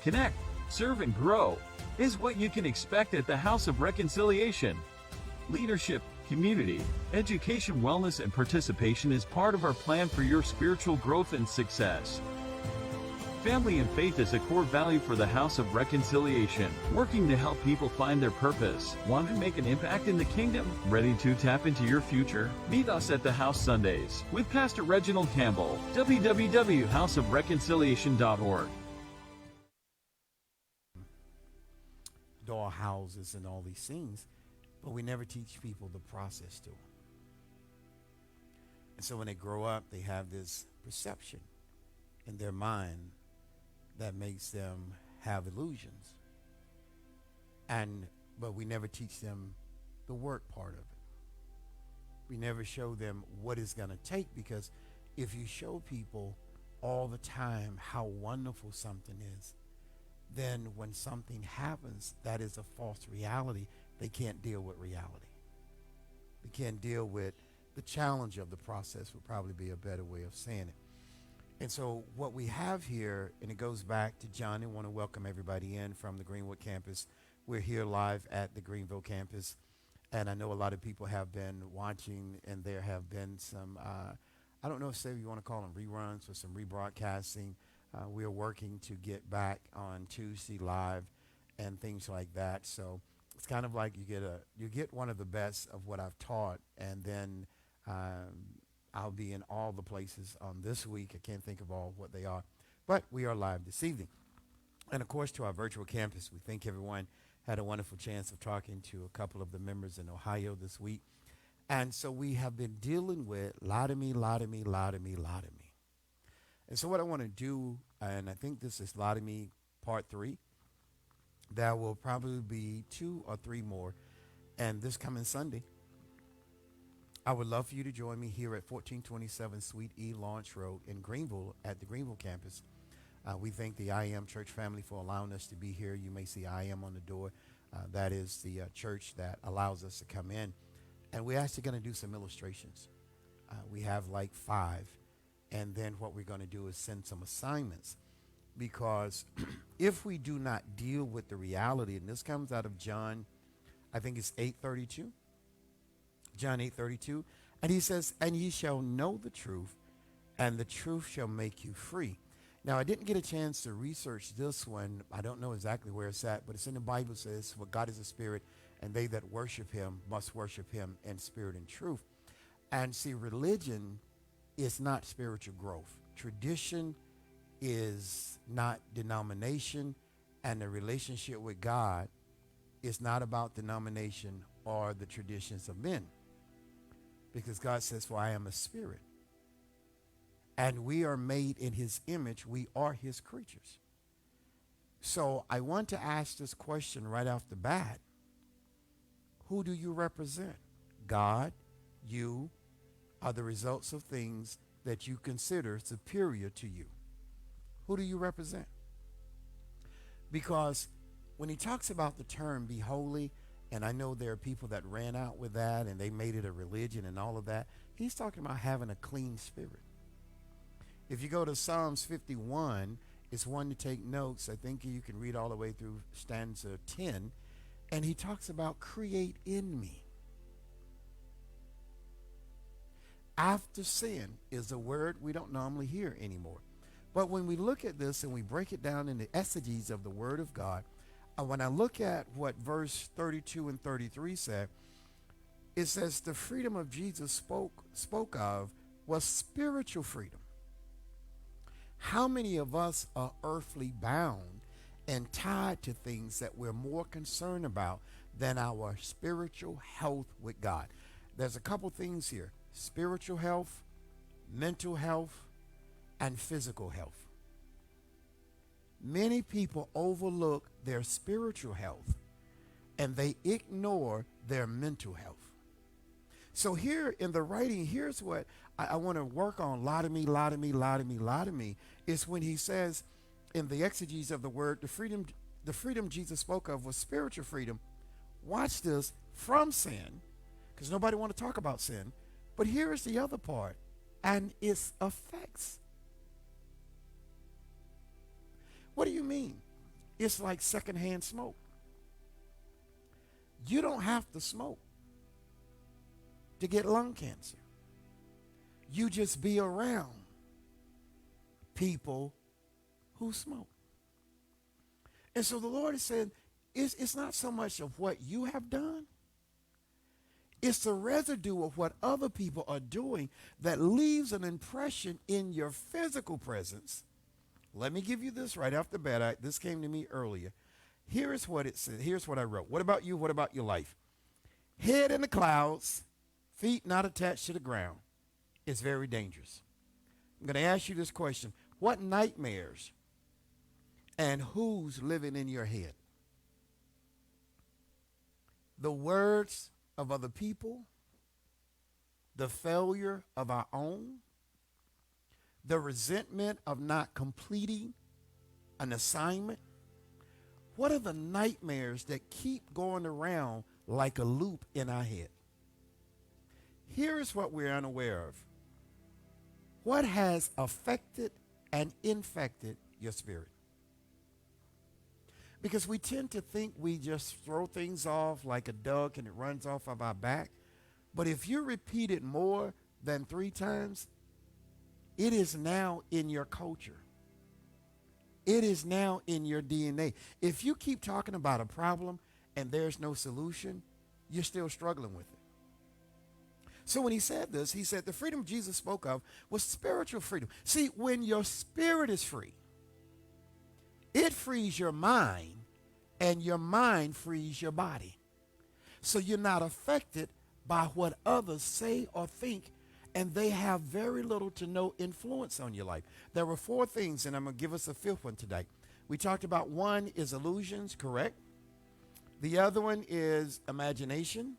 connect, serve, and grow is what you can expect at the House of Reconciliation. Leadership, community, education, wellness, and participation is part of our plan for your spiritual growth and success. Family and faith is a core value for the House of Reconciliation, working to help people find their purpose. Want to make an impact in the kingdom? Ready to tap into your future? Meet us at the House Sundays with Pastor Reginald Campbell, www.houseofreconciliation.org. Doll houses and all these things, but we never teach people the process to them. And so when they grow up, they have this perception in their mind that makes them have illusions. But we never teach them the work part of it. We never show them what it's going to take, because if you show people all the time how wonderful something is, then when something happens that is a false reality, they can't deal with reality. They can't deal with the challenge of the process, would probably be a better way of saying it. And so what we have here, and it goes back to John, I want to welcome everybody in from the Greenwood campus. We're here live at the Greenville campus, and I know a lot of people have been watching, and there have been some, I don't know if you want to call them reruns or some rebroadcasting. We are working to get back on Tuesday live and things like that. So it's kind of like you get one of the best of what I've taught, and then I'll be in all the places this week. I can't think of all what they are, but we are live this evening. And of course, to our virtual campus, we think everyone had a wonderful chance of talking to a couple of the members in Ohio this week. And so we have been dealing with lie to me, lie to me, lie to me, lie to me. And so what I want to do, and I think this is Lie to Me Part 3, there will probably be 2 or 3 more. And this coming Sunday, I would love for you to join me here at 1427 Suite E Launch Road in Greenville at the Greenville campus. We thank the I Am Church family for allowing us to be here. You may see I Am on the door. That is the church that allows us to come in. And we're actually going to do some illustrations. We have like 5. And then what we're going to do is send some assignments, because if we do not deal with the reality, and this comes out of John, I think it's 8:32, John 8:32, and he says, and ye shall know the truth, and the truth shall make you free. Now, I didn't get a chance to research this one. I don't know exactly where it's at, but it's in the Bible. It says, well, God is a spirit, and they that worship him must worship him in spirit and truth. And see, religion is not spiritual growth. Tradition is not denomination, and the relationship with God is not about denomination or the traditions of men. Because God says, for I am a spirit, and we are made in his image. We are his creatures. So I want to ask this question right off the bat. Who do you represent? God, you, are the results of things that you consider superior to you. Who do you represent? Because when he talks about the term be holy, and I know there are people that ran out with that and they made it a religion and all of that, he's talking about having a clean spirit. If you go to Psalms 51, it's one to take notes. I think you can read all the way through stanza 10, and he talks about create in me. After sin is a word we don't normally hear anymore. But when we look at this and we break it down in the exegesis of the word of God, when I look at what verse 32 and 33 said, it says the freedom of Jesus spoke of was spiritual freedom. How many of us are earthly bound and tied to things that we're more concerned about than our spiritual health with God? There's a couple things here: spiritual health, mental health, and physical health. Many people overlook their spiritual health and they ignore their mental health. So here in the writing, here's what I want to work on. Lie to me, lie to me, lie to me, lie to me. Is when he says in the exegesis of the word, the freedom Jesus spoke of was spiritual freedom. Watch this, from sin, because nobody want to talk about sin. But here is the other part, and its effects. What do you mean? It's like secondhand smoke. You don't have to smoke to get lung cancer. You just be around people who smoke. And so the Lord is saying, it's not so much of what you have done, it's the residue of what other people are doing that leaves an impression in your physical presence. Let me give you this right off the bat. This came to me earlier. Here is what it says. Here's what I wrote. What about you? What about your life? Head in the clouds, feet not attached to the ground. It's very dangerous. I'm going to ask you this question. What nightmares and who's living in your head? The words of other people, the failure of our own, the resentment of not completing an assignment. What are the nightmares that keep going around like a loop in our head? Here is what we're unaware of. What has affected and infected your spirit? Because we tend to think we just throw things off like a duck and it runs off of our back. But if you repeat it more than 3 times, it is now in your culture. It is now in your DNA. If you keep talking about a problem and there's no solution, you're still struggling with it. So when he said this, he said the freedom Jesus spoke of was spiritual freedom. See, when your spirit is free, it frees your mind, and your mind frees your body. So you're not affected by what others say or think, and they have very little to no influence on your life. There were 4 things, and I'm going to give us a 5th one today. We talked about 1 is illusions, correct? The other one is imagination.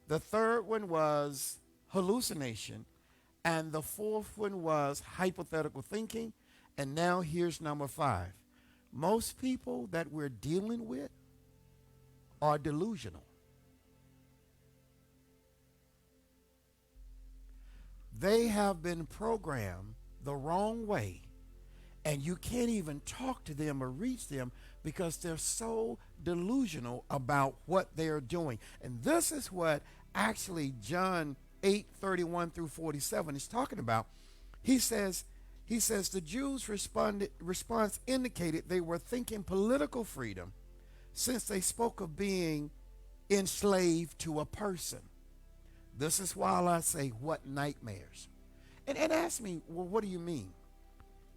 The 3rd one was hallucination. And the 4th one was hypothetical thinking. And now here's number 5. Most people that we're dealing with are delusional. They have been programmed the wrong way, and you can't even talk to them or reach them because they're so delusional about what they're doing. And this is what actually John 8:31 through 47 is talking about. He says the Jews' response indicated they were thinking political freedom since they spoke of being enslaved to a person. This is why I say, what nightmares? And ask me, well, what do you mean?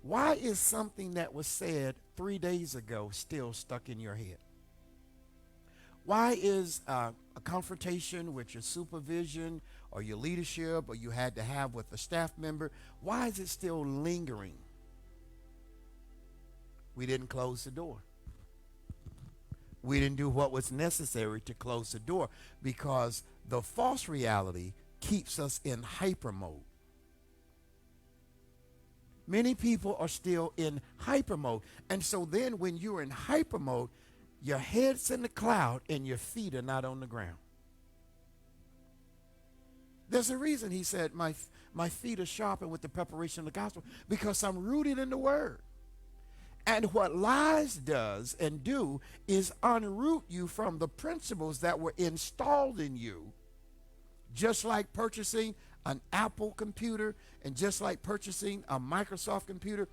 Why is something that was said 3 days ago still stuck in your head? Why is a confrontation with your supervision or your leadership or you had to have with a staff member, why is it still lingering? We didn't close the door. We didn't do what was necessary to close the door because the false reality keeps us in hyper mode. Many people are still in hyper mode. And so then when you're in hyper mode, your head's in the cloud and your feet are not on the ground. There's a reason he said, my feet are sharpened with the preparation of the gospel, because I'm rooted in the word. And what lies does and do is unroot you from the principles that were installed in you, just like purchasing an Apple computer and just like purchasing a Microsoft computer.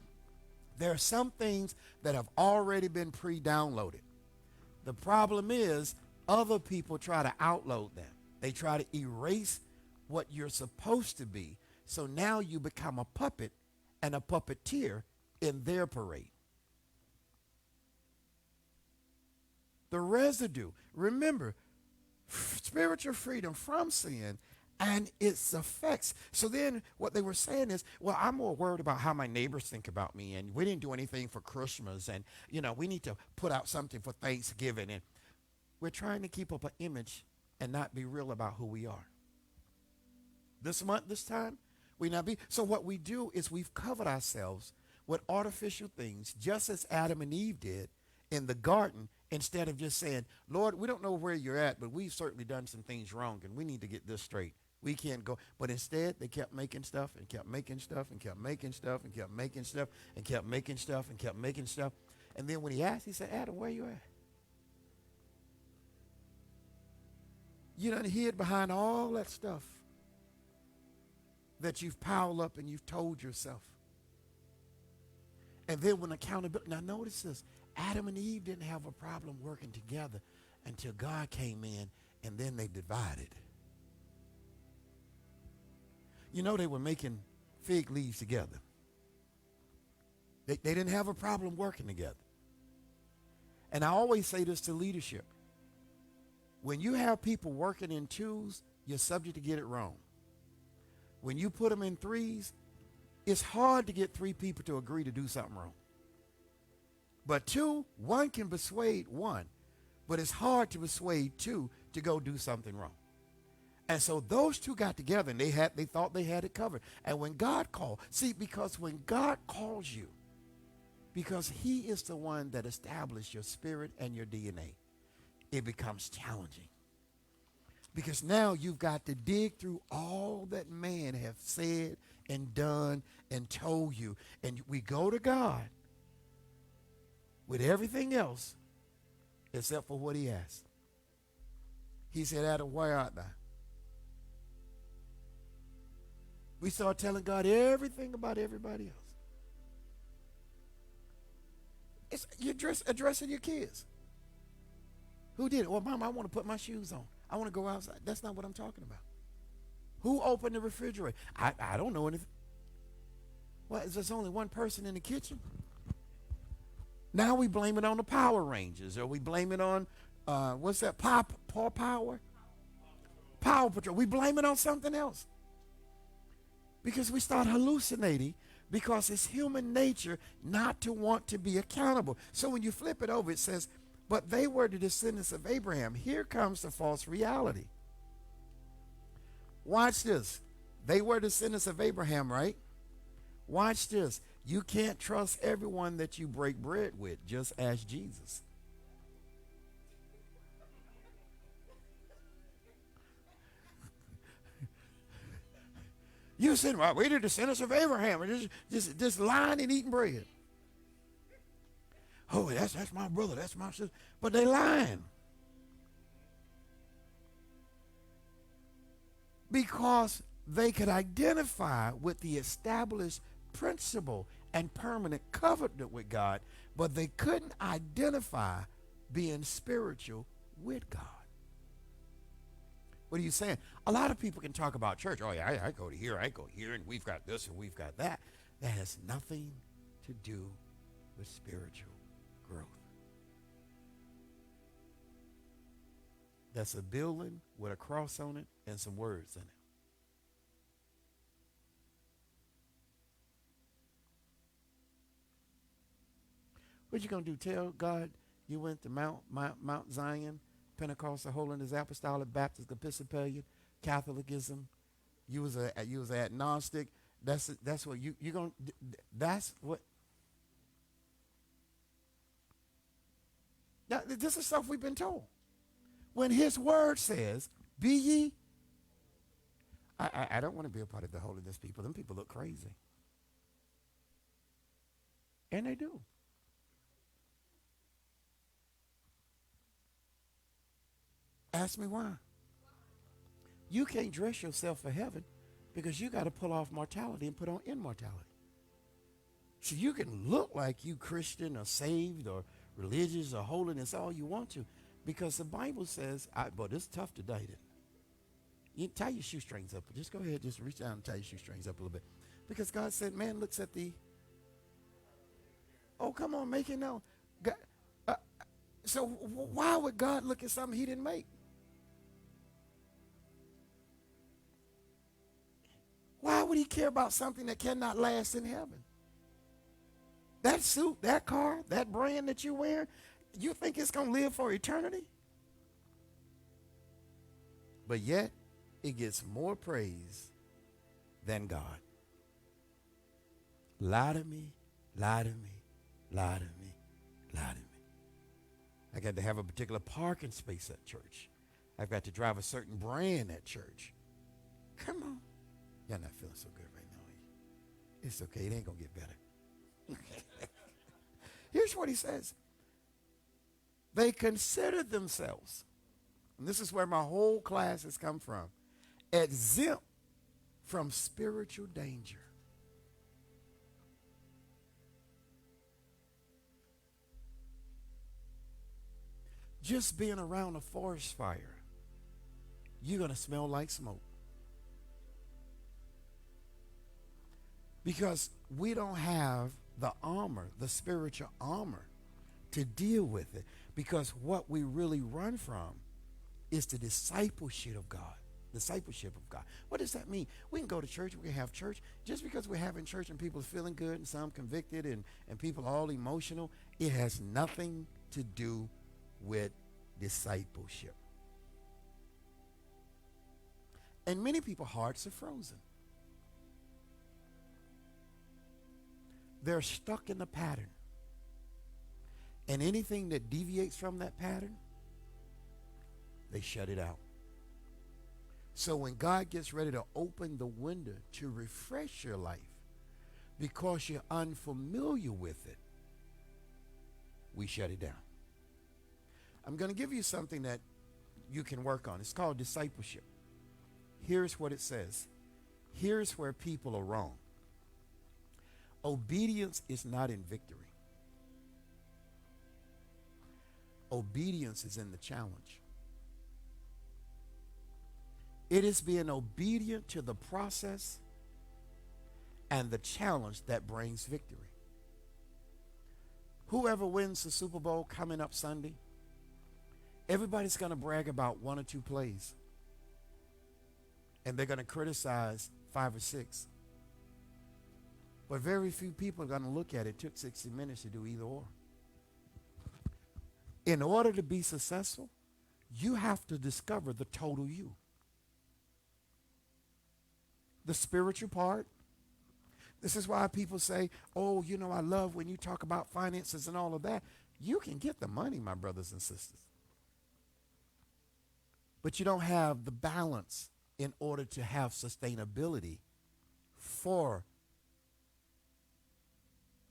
There are some things that have already been pre-downloaded. The problem is other people try to outload them. They try to erase what you're supposed to be. So now you become a puppet and a puppeteer in their parade. The residue, remember, spiritual freedom from sin and its effects. So then what they were saying is, well, I'm more worried about how my neighbors think about me, and we didn't do anything for Christmas, and, we need to put out something for Thanksgiving. And we're trying to keep up an image and not be real about who we are. This month, this time, we not be. So what we do is we've covered ourselves with artificial things, just as Adam and Eve did in the garden, instead of just saying, Lord, we don't know where you're at, but we've certainly done some things wrong, and we need to get this straight. We can't go. But instead, they kept making stuff and kept making stuff and kept making stuff and kept making stuff and kept making stuff and kept making stuff. And then when he asked, he said, Adam, where you at? You done hid behind all that stuff that you've piled up and you've told yourself. And then when accountability, now notice this, Adam and Eve didn't have a problem working together until God came in and then they divided. You know, they were making fig leaves together. They didn't have a problem working together. And I always say this to leadership. When you have people working in twos, you're subject to get it wrong. When you put them in threes, it's hard to get three people to agree to do something wrong. But two, one can persuade one, but it's hard to persuade two to go do something wrong. And so those two got together and they thought they had it covered. And when God called, see, because when God calls you, because he is the one that established your spirit and your DNA, it becomes challenging. Because now you've got to dig through all that man have said and done and told you. And we go to God with everything else except for what he asked. He said, Adam, where art thou? We start telling God everything about everybody else. You're addressing your kids. Who did it? Well, Mom, I want to put my shoes on. I want to go outside. That's not what I'm talking about. Who opened the refrigerator? I don't know anything. Well, there's only one person in the kitchen. Now we blame it on the Power Rangers, or we blame it on, what's that, Paw Power? Power Patrol. We blame it on something else. Because we start hallucinating, because it's human nature not to want to be accountable. So when you flip it over, it says, but they were the descendants of Abraham. Here comes the false reality. Watch this. They were descendants of Abraham, right? Watch this. You can't trust everyone that you break bread with. Just ask Jesus. You said, well, we're the descendants of Abraham. We're just lying and eating bread. Oh, that's my brother. That's my sister. But they lying. Because they could identify with the established principle and permanent covenant with God, but they couldn't identify being spiritual with God. What are you saying? A lot of people can talk about church. Oh, yeah, I go to here, and we've got this and we've got that. That has nothing to do with spiritual growth. That's a building with a cross on it and some words in it. What you going to do? Tell God you went to Mount Zion, Pentecostal, Holiness, Apostolic, Baptist, Episcopalian, Catholicism. You was a agnostic. That's what you going. That's what. Now, this is stuff we've been told. When his word says, "Be ye," I don't want to be a part of the holiness people. Them people look crazy, and they do. Ask me why. You can't dress yourself for heaven because you got to pull off mortality and put on immortality. So you can look like you Christian or saved or religious or holiness all you want to, because the Bible says, but it's tough to date it. You tie your shoestrings up. Just go ahead, just reach down and tie your shoestrings up a little bit. Because God said, man looks at the, oh, come on, make it known. God, so why would God look at something he didn't make? Why would he care about something that cannot last in heaven? That suit, that car, that brand that you wear, you think it's going to live for eternity? But yet, it gets more praise than God. Lie to me, lie to me, lie to me, lie to me. I got to have a particular parking space at church. I've got to drive a certain brand at church. Come on. Y'all not feeling so good right now. It's okay. It ain't going to get better. Here's what he says. They considered themselves, and this is where my whole class has come from, exempt from spiritual danger. Just being around a forest fire, you're going to smell like smoke. Because we don't have the armor, the spiritual armor, to deal with it. Because what we really run from is the discipleship of God. Discipleship of God. What does that mean? We can go to church, we can have church. Just because we're having church and people are feeling good and some convicted and people are all emotional, it has nothing to do with discipleship. And many people's hearts are frozen. They're stuck in the pattern. And anything that deviates from that pattern, they shut it out. So when God gets ready to open the window to refresh your life because you're unfamiliar with it, we shut it down. I'm going to give you something that you can work on. It's called discipleship. Here's what it says. Here's where people are wrong. Obedience is not in victory. Obedience is in the challenge. It is being obedient to the process and the challenge that brings victory. Whoever wins the Super Bowl coming up Sunday, everybody's going to brag about one or two plays. And they're going to criticize 5 or 6. But very few people are going to look at it. It took 60 minutes to do either or. In order to be successful, you have to discover the total you. The spiritual part. This is why people say, oh, you know, I love when you talk about finances and all of that. You can get the money, my brothers and sisters. But you don't have the balance in order to have sustainability for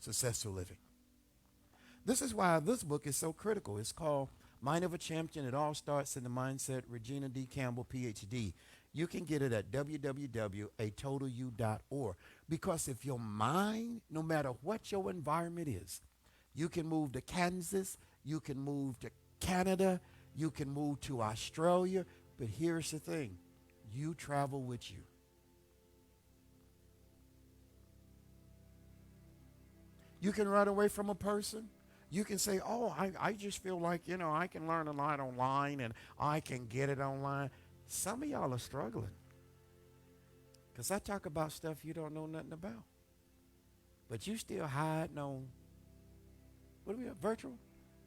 successful living. This is why this book is so critical. It's called Mind of a Champion. It all starts in the mindset. Reginald D. Campbell, PhD. You can get it at www.atotalu.org. Because if your mind, no matter what your environment is, you can move to Kansas, you can move to Canada, you can move to Australia. But here's the thing. You travel with you. You can run away from a person. You can say, oh, I just feel like, you know, I can learn a lot online and I can get it online. Some of y'all are struggling. Because I talk about stuff you don't know nothing about. But you still hiding on, what are we, virtual?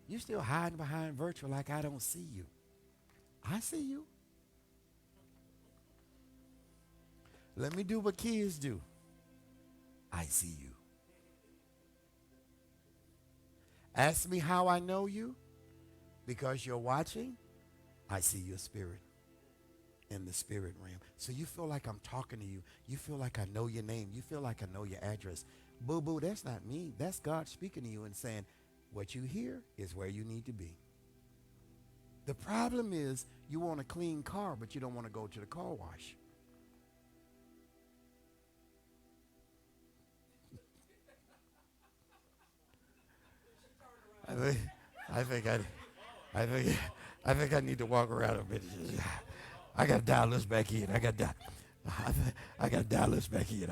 You still hiding behind virtual like I don't see you. I see you. Let me do what kids do. I see you. Ask me how I know you. Because you're watching, I see your spirit in the spirit realm. So you feel like I'm talking to you. You feel like I know your name. You feel like I know your address. Boo-boo, that's not me. That's God speaking to you and saying, what you hear is where you need to be. The problem is you want a clean car, but you don't want to go to the car wash. I think I need to walk around a bit. I got to dial this back in. I got to dial this back in.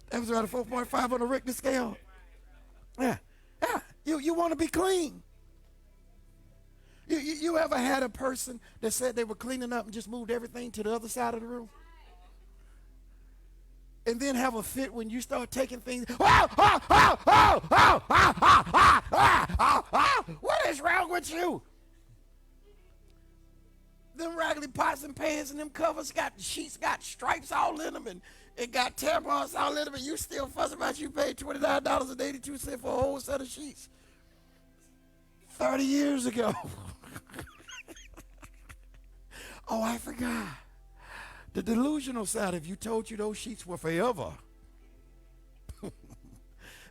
That was around a 4.5 on the Richter scale. Yeah. You want to be clean. You ever had a person that said they were cleaning up and just moved everything to the other side of the room? And then have a fit when you start taking things. What is wrong with you? Them raggedy pots and pans and them covers got sheets, got stripes all in them, and it got tampons all in them, and you still fussing about you paid $29.82 for a whole set of sheets 30 years ago. Oh, I forgot. The delusional side of you told you those sheets were forever.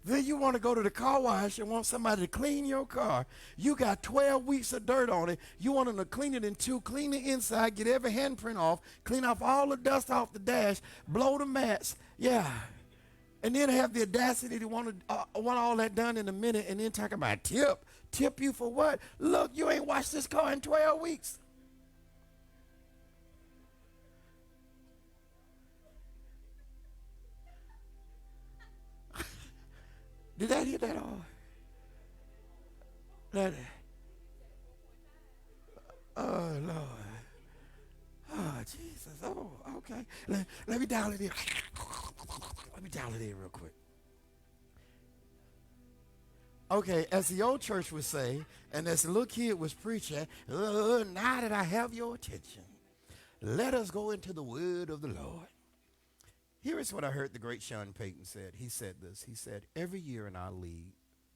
Then you want to go to the car wash and want somebody to clean your car. You got 12 weeks of dirt on it. You want them to clean it in two, clean the inside, get every handprint off, clean off all the dust off the dash, blow the mats. Yeah. And then have the audacity to want all that done in a minute and then talk about tip. Tip you for what? Look, you ain't washed this car in 12 weeks. Did that hit that all? That, oh, Lord. Oh, Jesus. Oh, okay. Let me dial it in. Let me dial it in real quick. Okay, as the old church would say, and as the little kid was preaching, now that I have your attention, let us go into the word of the Lord. Here is what I heard the great Sean Payton said. He said this. He said, every year in our league,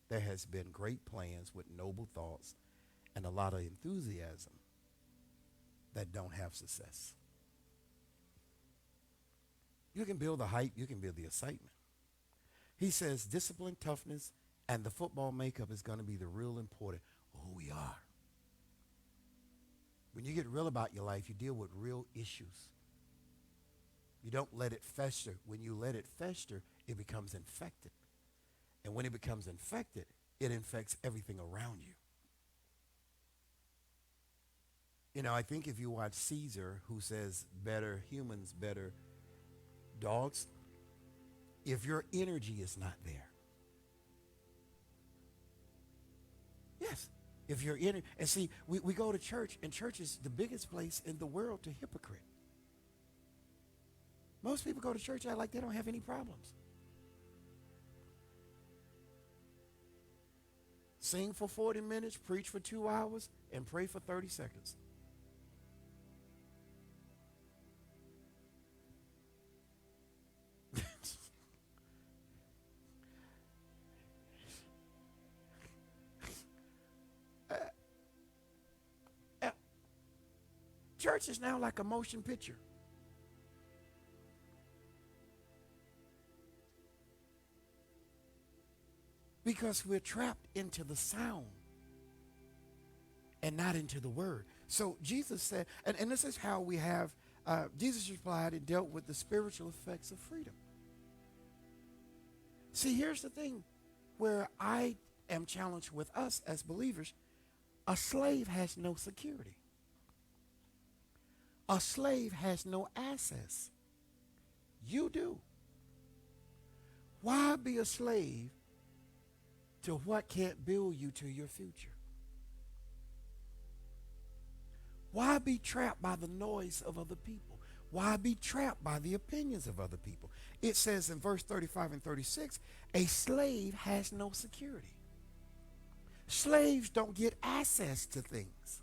there has been great plans with noble thoughts and a lot of enthusiasm that don't have success. You can build the hype. You can build the excitement. He says discipline, toughness, and the football makeup is going to be the real important of who we are. When you get real about your life, you deal with real issues. You don't let it fester. When you let it fester, it becomes infected. And when it becomes infected, it infects everything around you. You know, I think if you watch Caesar, who says better humans, better dogs, if your energy is not there. Yes, if your energy, and see, we go to church, and church is the biggest place in the world to hypocrite. Most people go to church act like they don't have any problems. Sing for 40 minutes, preach for 2 hours, and pray for 30 seconds. Church is now like a motion picture. Because we're trapped into the sound and not into the word. So Jesus said, and this is how we have, Jesus replied and dealt with the spiritual effects of freedom. See, here's the thing where I am challenged with us as believers. A slave has no security. A slave has no access. You do. Why be a slave to what can't build you to your future? Why be trapped by the noise of other people? Why be trapped by the opinions of other people? It says in verse 35 and 36, a slave has no security. Slaves don't get access to things.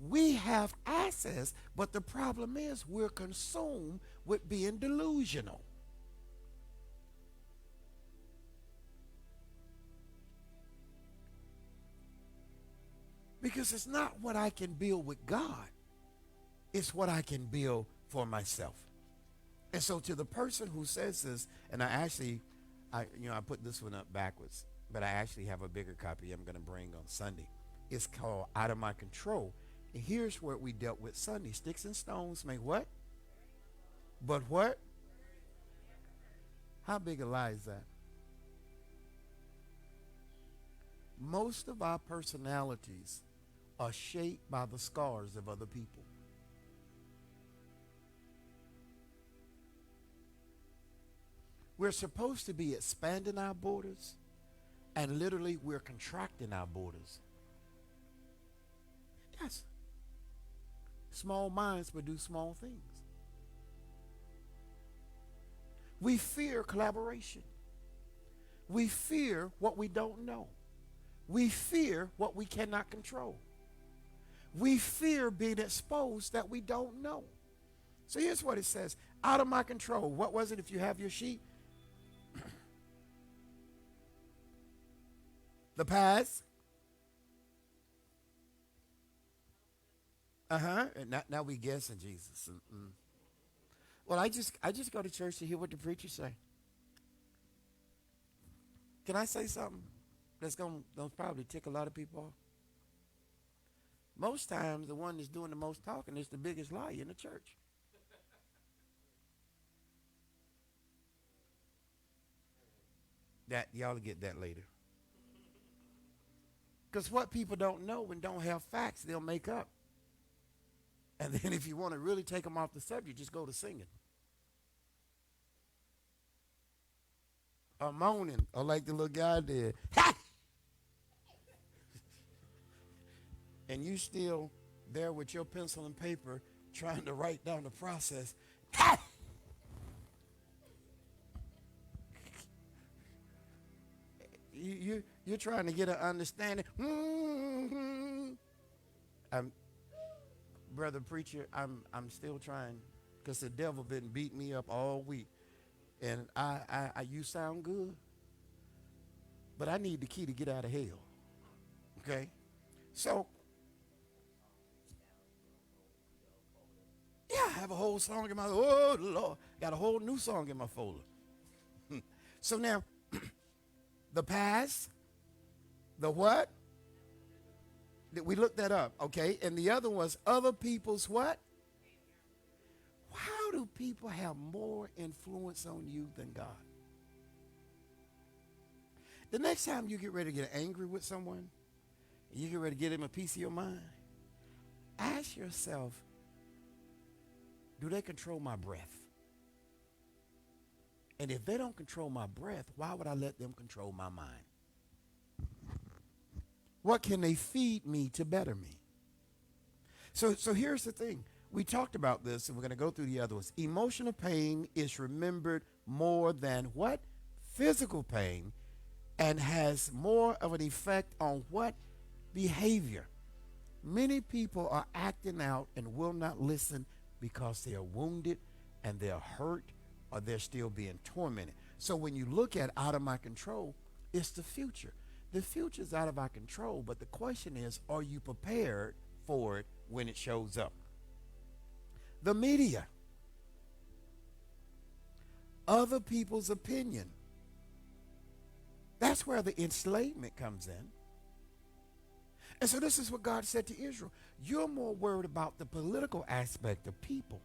We have access, but the problem is we're consumed with being delusional. Because it's not what I can build with God. It's what I can build for myself. And so to the person who says this, and I put this one up backwards, but I actually have a bigger copy I'm going to bring on Sunday. It's called Out of My Control. And here's where we dealt with Sunday. Sticks and stones may what? But what? How big a lie is that? Most of our personalities are shaped by the scars of other people. We're supposed to be expanding our borders, and literally we're contracting our borders. Yes. Small minds produce small things. We fear collaboration. We fear what we don't know. We fear what we cannot control. We fear being exposed that we don't know. So here's what it says. Out of my control. What was it if you have your sheet? The past. Uh-huh. And now we guessing Jesus. Mm-mm. Well, I just go to church to hear what the preacher say. Can I say something that's gonna probably tick a lot of people off? Most times, the one that's doing the most talking is the biggest liar in the church. That y'all will get that later. Because what people don't know and don't have facts, they'll make up. And then if you want to really take them off the subject, just go to singing or moaning or like the little guy did. And you still there with your pencil and paper trying to write down the process. You're trying to get an understanding. I'm, brother preacher, I'm still trying because the devil been beating me up all week. And you sound good, but I need the key to get out of hell. Okay? So, yeah, I have a whole song in my, oh, Lord, got a whole new song in my folder. So now, the past, the what? We looked that up, okay? And the other was other people's what? How do people have more influence on you than God? The next time you get ready to get angry with someone, and you get ready to get them a piece of your mind, ask yourself, do they control my breath? And if they don't control my breath, why would I let them control my mind? What can they feed me to better me? So here's the thing. We talked about this, and we're going to go through the other ones. Emotional pain is remembered more than what? Physical pain, and has more of an effect on what? Behavior. Many people are acting out and will not listen because they are wounded and they're hurt or they're still being tormented. So when you look at out of my control, it's the future. The future is out of our control, but the question is, are you prepared for it when it shows up? The media, other people's opinion. That's where the enslavement comes in. And so this is what God said to Israel. You're more worried about the political aspect of people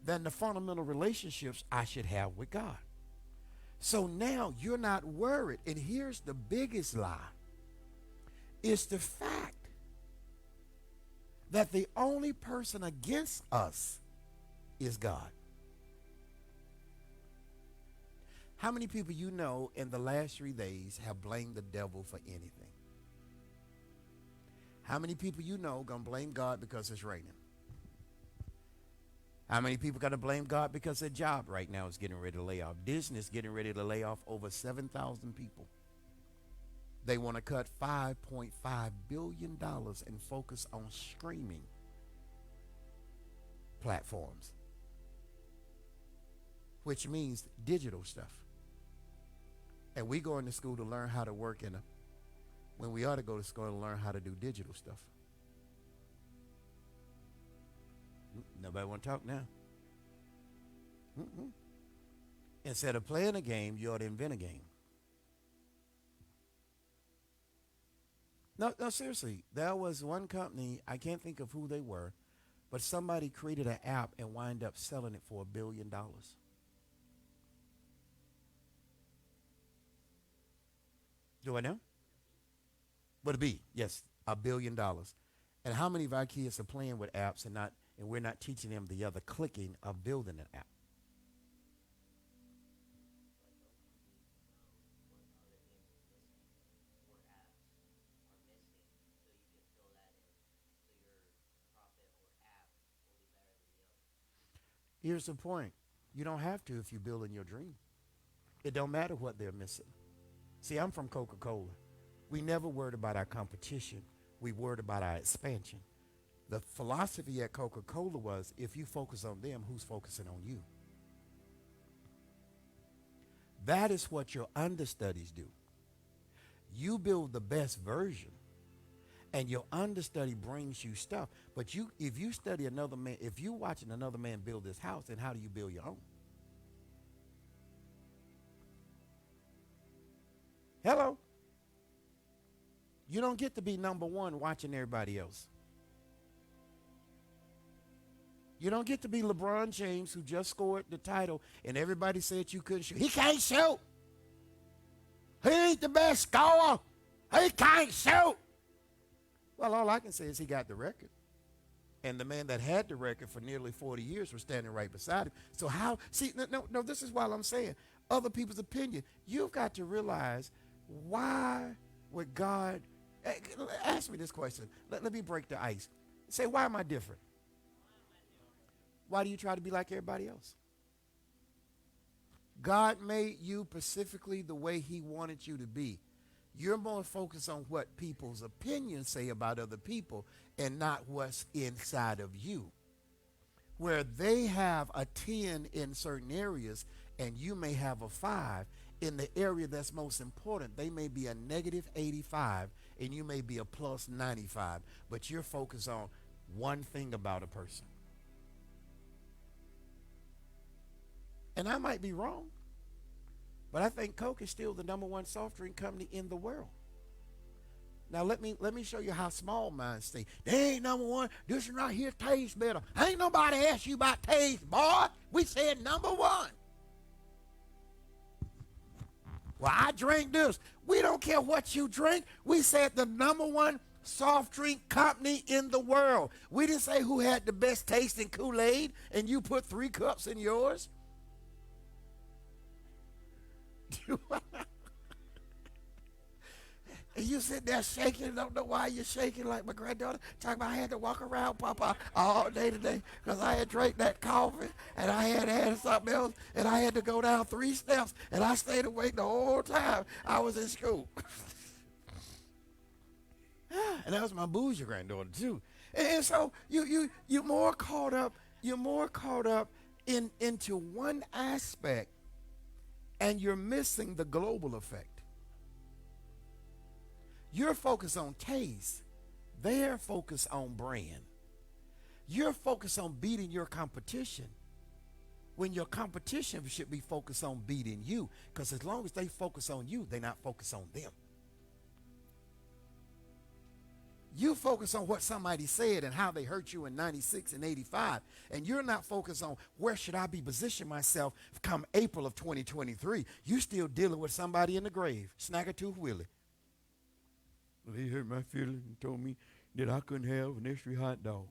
than the fundamental relationships I should have with God. So now you're not worried. And here's the biggest lie. It's the fact that the only person against us is God. How many people you know in the last 3 days have blamed the devil for anything? How many people you know gonna blame God because it's raining? How many people got to blame God because their job right now is getting ready to lay off? Disney is getting ready to lay off over 7,000 people. They want to cut $5.5 billion and focus on streaming platforms, which means digital stuff. And we go into school to learn how to work when we ought to go to school and learn how to do digital stuff. Nobody want to talk now. Mm-mm. Instead of playing a game, you ought to invent a game. No, seriously. There was one company, I can't think of who they were, but somebody created an app and wind up selling it for $1 billion. Do I know? Would it be? Yes, $1 billion. And how many of our kids are playing with apps and we're not teaching them the other clicking of building an app? Here's the point. You don't have to if you're building your dream. It don't matter what they're missing. See, I'm from Coca-Cola. We never worried about our competition. We worried about our expansion. The philosophy at Coca-Cola was, if you focus on them, who's focusing on you? That is what your understudies do. You build the best version, And your understudy brings you stuff. But if you study another man, if you watching another man build this house, then how do you build your own? Hello? You don't get to be number one watching everybody else. You don't get to be LeBron James, who just scored the title, and everybody said you couldn't shoot. He can't shoot. He ain't the best scorer. He can't shoot. Well, all I can say is he got the record. And the man that had the record for nearly 40 years was standing right beside him. So how, see, no, this is why I'm saying other people's opinion. You've got to realize, why would God, ask me this question. Let me break the ice. Say, why am I different? Why do you try to be like everybody else? God made you specifically the way he wanted you to be. You're more focused on what people's opinions say about other people and not what's inside of you. Where they have a 10 in certain areas and you may have a 5, in the area that's most important, they may be a negative 85 and you may be a plus 95. But you're focused on one thing about a person. And I might be wrong, but I think Coke is still the #1 soft drink company in the world. Now let me show you how small minds think. They ain't #1. This one right here tastes better. Ain't nobody asked you about taste, boy. We said #1. Well, I drink this. We don't care what you drink. We said the #1 soft drink company in the world. We didn't say who had the best tasting Kool-Aid and you put 3 cups in yours. And you sit there shaking, don't know why you're shaking like my granddaughter. Talking about I had to walk around, Papa, all day today because I had drank that coffee and I had something else and I had to go down 3 steps and I stayed awake the whole time I was in school. And that was my bougie granddaughter too. And so you're more caught up into one aspect, and you're missing the global effect. You're focused on taste. They're focused on brand. You're focused on beating your competition when your competition should be focused on beating you. Because as long as they focus on you, they're not focused on them. You focus on what somebody said and how they hurt you in 96 and 85, and you're not focused on where should I be positioning myself come April of 2023. You still dealing with somebody in the grave, Snaggletooth Willie. Well, he hurt my feelings and told me that I couldn't have an extra hot dog.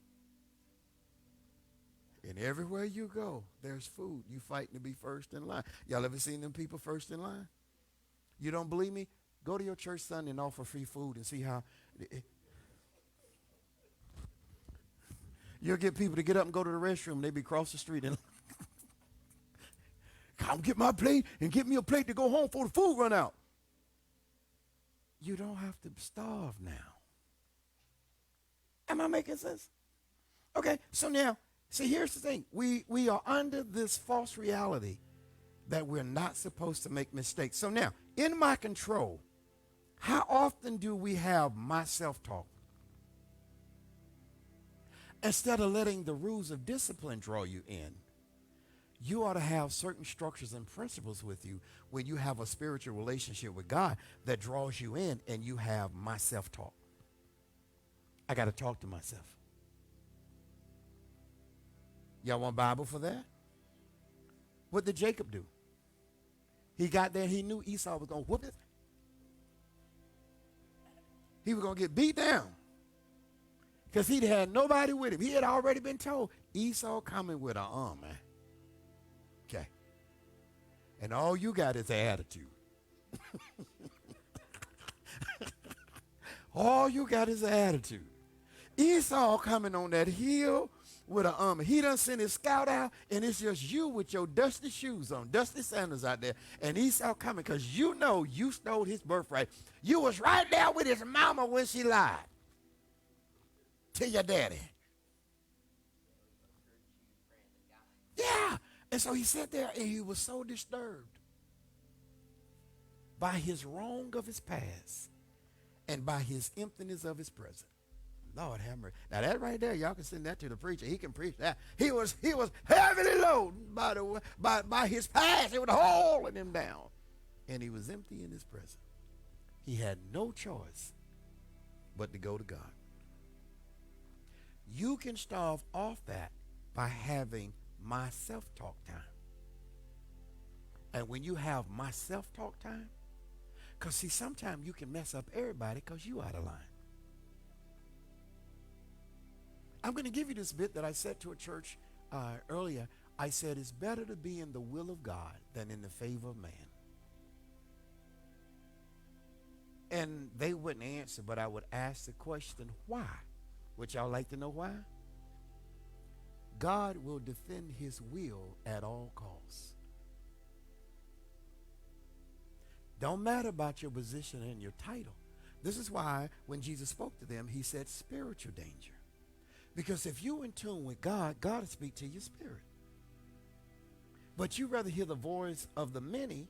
And everywhere you go, there's food. You fighting to be first in line. Y'all ever seen them people first in line? You don't believe me? Go to your church Sunday and offer free food and see how... You'll get people to get up and go to the restroom. They be across the street and come get my plate and get me a plate to go home before the food run out. You don't have to starve now. Am I making sense? Okay, so now, see, here's the thing. We are under this false reality that we're not supposed to make mistakes. So now, in my control, how often do we have my self-talk? Instead of letting the rules of discipline draw you in, you ought to have certain structures and principles with you when you have a spiritual relationship with God that draws you in, and you have my self-talk. I got to talk to myself. Y'all want Bible for that? What did Jacob do? He got there, he knew Esau was going to whoop it. He was going to get beat down. Because he'd had nobody with him. He had already been told, Esau coming with an arm, man. Okay. And all you got is an attitude. All you got is an attitude. Esau coming on that hill with an armor. He done sent his scout out, and it's just you with your dusty shoes on, dusty sandals out there. And Esau coming because you know you stole his birthright. You was right there with his mama when she lied to your daddy. Yeah. And so he sat there and he was so disturbed by his wrong of his past and by his emptiness of his presence. Lord have mercy. Now that right there, y'all can send that to the preacher. He can preach that. He was heavily loaded by his past. It was hauling him down. And he was empty in his presence. He had no choice but to go to God. You can starve off that by having my self-talk time. And when you have my self-talk time, because see, sometimes you can mess up everybody because you out of line. I'm going to give you this bit that I said to a church earlier. I said, it's better to be in the will of God than in the favor of man. And they wouldn't answer, but I would ask the question, why? Would y'all like to know why? God will defend his will at all costs. Don't matter about your position and your title. This is why when Jesus spoke to them, he said spiritual danger. Because if you're in tune with God, God will speak to your spirit. But you rather hear the voice of the many.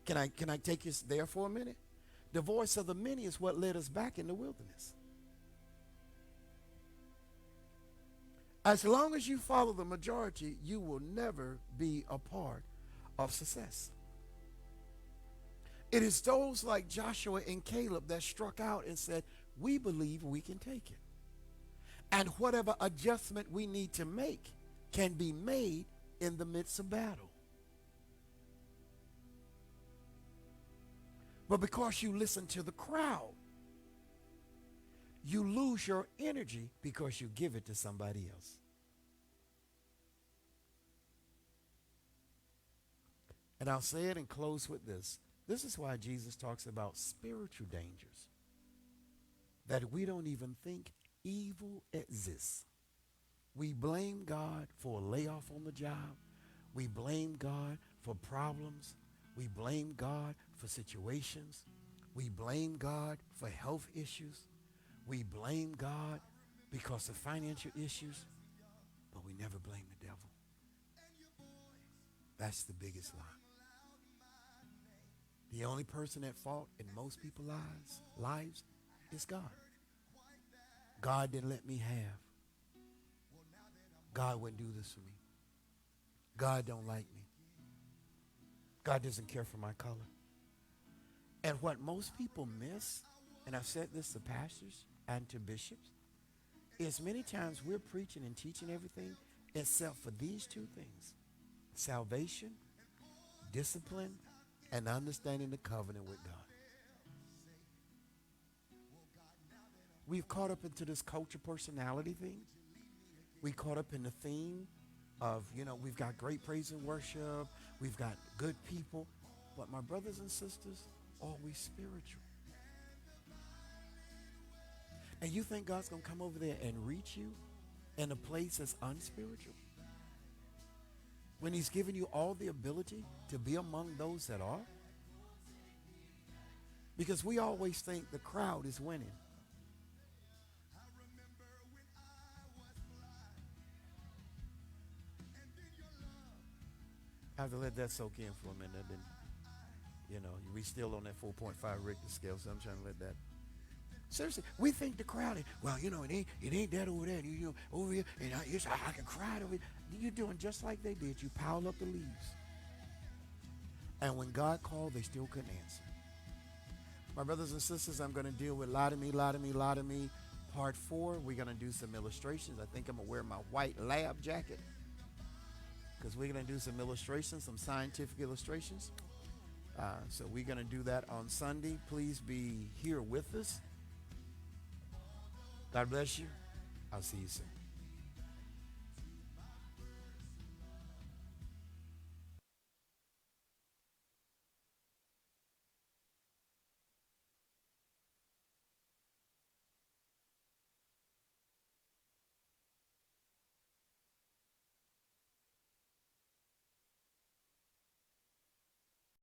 Can I take you there for a minute? The voice of the many is what led us back in the wilderness. As long as you follow the majority, you will never be a part of success. It is those like Joshua and Caleb that struck out and said, we believe we can take it. And whatever adjustment we need to make can be made in the midst of battle. But because you listen to the crowd, you lose your energy because you give it to somebody else. And I'll say it and close with this. This is why Jesus talks about spiritual dangers. That we don't even think evil exists. We blame God for a layoff on the job. We blame God for problems. We blame God for situations. We blame God for health issues. We blame God because of financial issues. But we never blame the devil. That's the biggest lie. The only person at fault in most people's lives is God. God didn't let me have. God wouldn't do this for me. God don't like me. God doesn't care for my color. And what most people miss, and I've said this to pastors and to bishops, is many times we're preaching and teaching everything except for these two things: salvation, discipline, and understanding the covenant with God. We've caught up into this culture personality thing. We caught up in the theme of, we've got great praise and worship. We've got good people. But my brothers and sisters, are we spiritual? And you think God's going to come over there and reach you in a place that's unspiritual? When he's given you all the ability to be among those that are? Because we always think the crowd is winning. I have to let that soak in for a minute. And, we still on that 4.5 Richter scale, so I'm trying to let that. Seriously, we think the crowd, it ain't that over there, over here, and I can cry over it. You're doing just like they did. You piled up the leaves. And when God called, they still couldn't answer. My brothers and sisters, I'm going to deal with Lie to Me, Lie to Me, Lie to Me, part 4. We're going to do some illustrations. I think I'm going to wear my white lab jacket because we're going to do some illustrations, some scientific illustrations. So we're going to do that on Sunday. Please be here with us. God bless you. I'll see you soon.